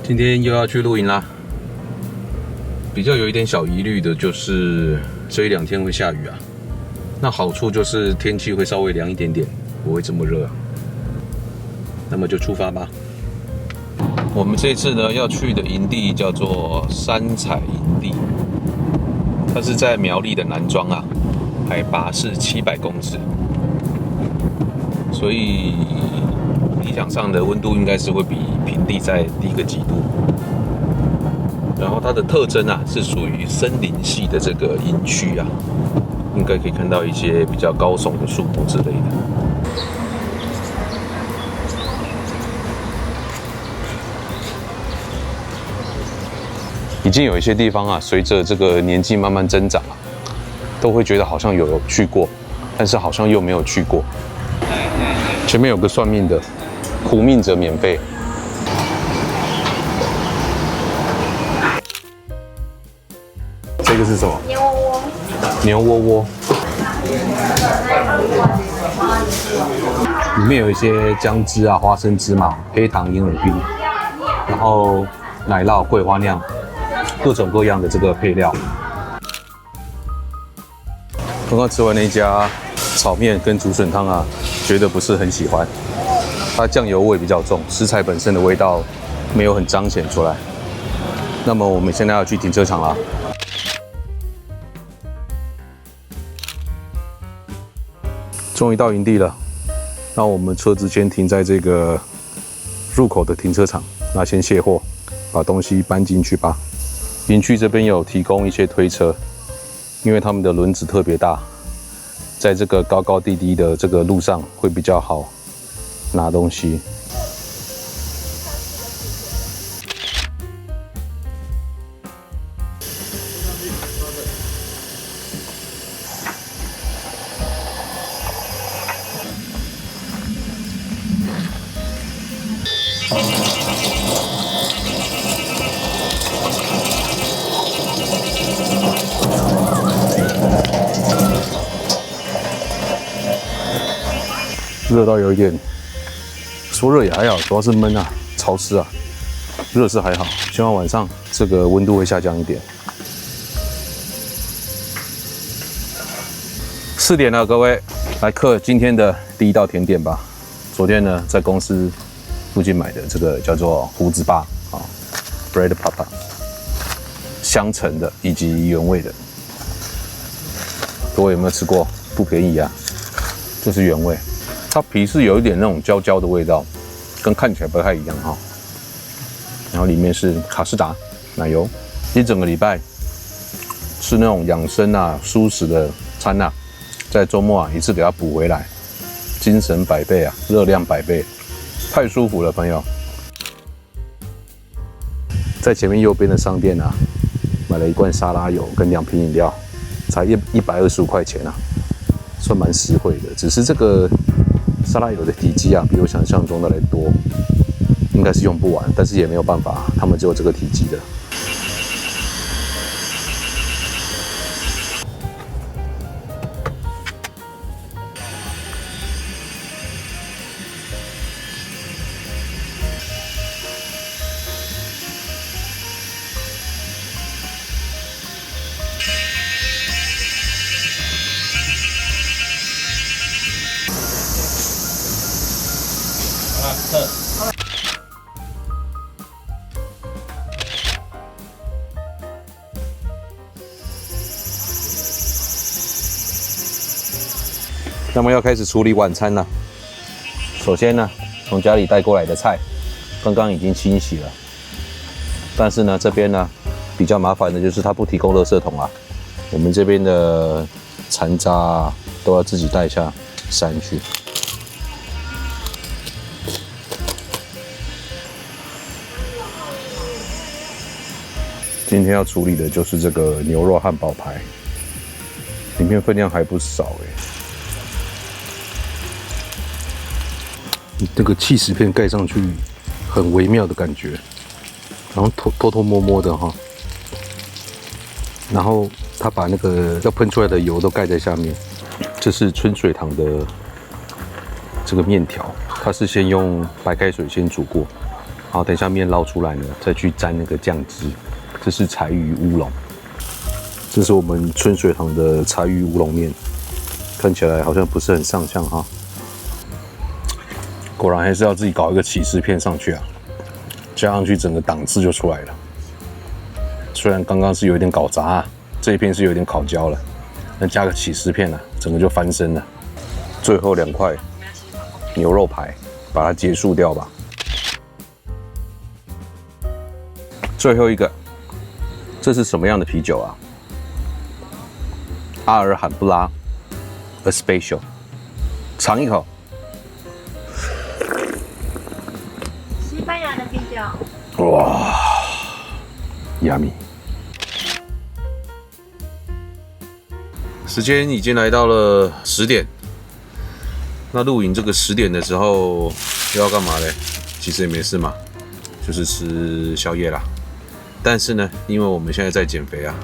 今天又要去露营啦。比较有一点小疑虑的就是这1、2天会下雨啊。那好处就是天气会稍微凉一点点，不会这么热啊。那么就出发吧。我们这次呢要去的营地叫做三彩营地，它是在苗栗的南庄啊，海拔是700公尺，所以理想上的温度应该是会比平地再低个几度。然后它的特征啊是属于森林系的这个营区啊，应该可以看到一些比较高耸的树木之类的。已经有一些地方啊，随着这个年纪慢慢增长啊，都会觉得好像有去过，但是好像又没有去过。前面有个算命的，苦命者免费。这个是什么？牛窝窝。牛窝窝。里面有一些姜汁啊、花生芝麻、黑糖银耳冰，然后奶酪、桂花酿。各种各样的这个配料。刚刚吃完那家炒面跟竹笋汤啊，觉得不是很喜欢，它酱油味比较重，食材本身的味道没有很彰显出来。那么我们现在要去停车场啦。终于到营地了，那我们车子先停在这个入口的停车场，那先卸货，把东西搬进去吧。营区这边有提供一些推车，因为他们的轮子特别大，在这个高高低低的这个路上会比较好拿东西。热到有一点，说热也还好，主要是闷啊、潮湿啊。热是还好，希望晚上这个温度会下降一点。4点了，各位，来嗑今天的第一道甜点吧。昨天呢，在公司附近买的这个叫做胡子爸啊 ，Bread Papa， 香橙的以及原味的。各位有没有吃过？不便宜啊，就是原味。它皮是有一点那种焦焦的味道，跟看起来不太一样哈。然后里面是卡士达奶油，一整个礼拜吃那种养生啊、蔬食的餐啊，在周末啊一次给它补回来，精神100倍啊，热量100倍，太舒服了，朋友。在前面右边的商店啊，买了1罐沙拉油跟2瓶饮料，才125块钱啊，算蛮实惠的。只是这个沙拉油的体积啊，比我想象中的来多，应该是用不完，但是也没有办法，他们只有这个体积的。那么要开始处理晚餐了。首先呢，从家里带过来的菜，刚刚已经清洗了。但是呢，这边呢比较麻烦的就是它不提供垃圾桶啊，我们这边的残渣啊都要自己带下山去。今天要处理的就是这个牛肉汉堡排，里面分量还不少那个起司片盖上去，很微妙的感觉，然后偷偷摸摸的哈。然后他把那个要喷出来的油都盖在下面。这是春水堂的这个面条，它是先用白开水先煮过，好，等一下面捞出来呢，再去沾那个酱汁。这是柴鱼乌龙，这是我们春水堂的柴鱼乌龙面，看起来好像不是很上相哈。果然还是要自己搞一个起司片上去啊，加上去整个档次就出来了。虽然刚刚是有一点搞砸啊，这一片是有点烤焦了，那加个起司片啊，整个就翻身了。最后2块牛肉排，把它结束掉吧。最后一个，这是什么样的啤酒啊？阿尔罕布拉 ，A Special， 尝一口。西班牙的啤酒。哇，yummy。时间已经来到了10点。那录影这个10点的时候又要干嘛嘞？其实也没事嘛，就是吃宵夜啦。但是呢，因为我们现在在减肥啊，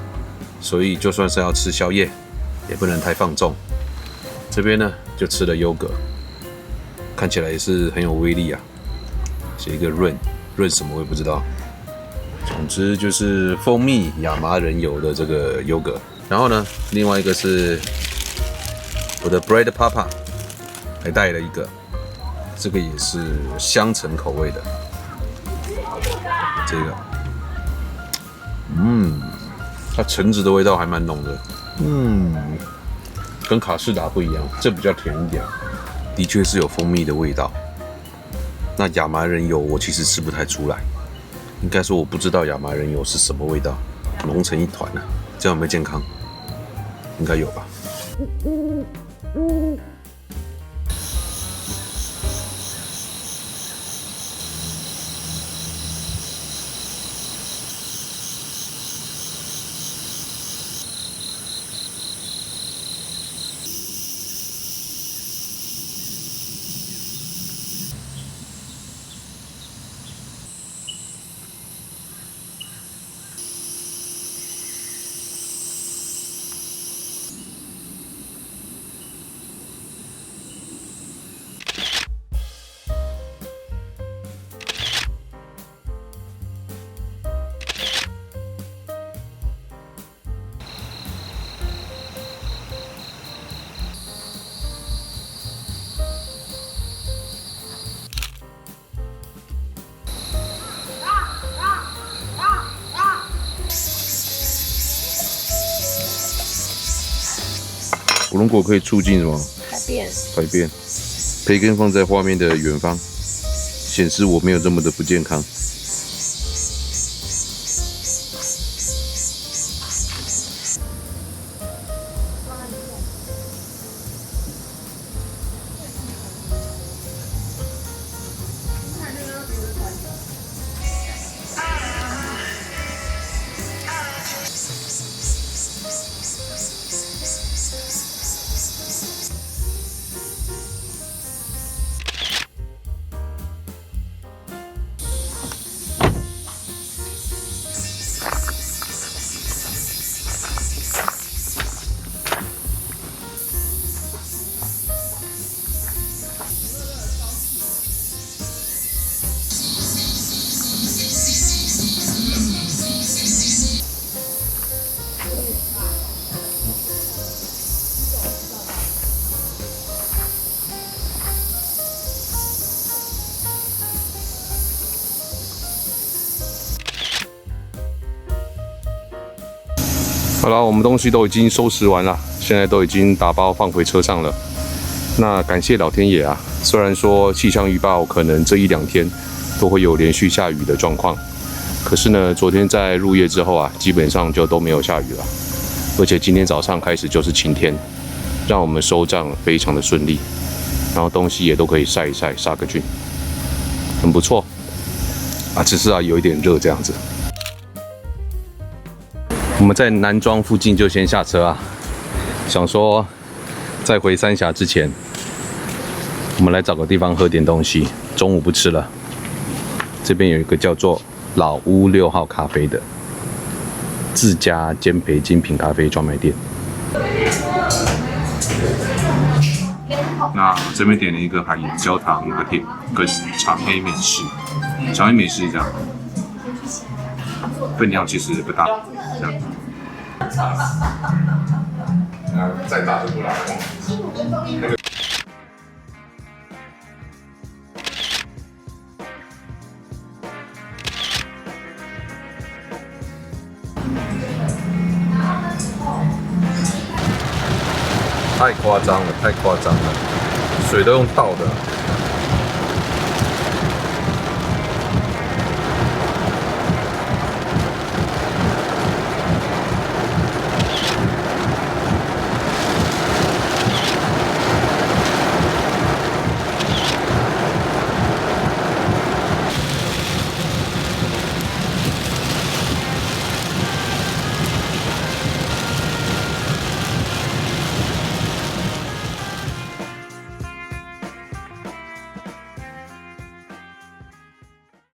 所以就算是要吃宵夜，也不能太放纵。这边呢就吃了优格，看起来也是很有威力啊。写一个润什么我也不知道。总之就是蜂蜜亚麻仁油的这个优格。然后呢，另外一个是我的 Bread Papa， 还带了一个，这个也是香橙口味的。这个。它橙子的味道还蛮浓的，跟卡士达不一样，这比较甜一点，的确是有蜂蜜的味道。那亚麻仁油我其实吃不太出来，应该说我不知道亚麻仁油是什么味道，浓成一团啊，这样有没有健康？应该有吧。火龙果可以促进什么？排便。培根放在画面的远方，显示我没有这么的不健康。好了，我们东西都已经收拾完了，现在都已经打包放回车上了。那感谢老天爷啊，虽然说气象预报可能这1-2天都会有连续下雨的状况，可是呢，昨天在入夜之后啊，基本上就都没有下雨了，而且今天早上开始就是晴天，让我们收账非常的顺利，然后东西也都可以晒一晒，杀个菌，很不错啊，只是啊有一点热这样子。我们在南庄附近就先下车啊，想说在回三峡之前，我们来找个地方喝点东西。中午不吃了，这边有一个叫做老屋6号咖啡的自家煎培精品咖啡专卖店。那这边点了一个海盐焦糖拿铁跟长黑美式，长黑美式这样，分量其实不大，这样。再大就不来了。太夸张了，太夸张了！水都用倒的。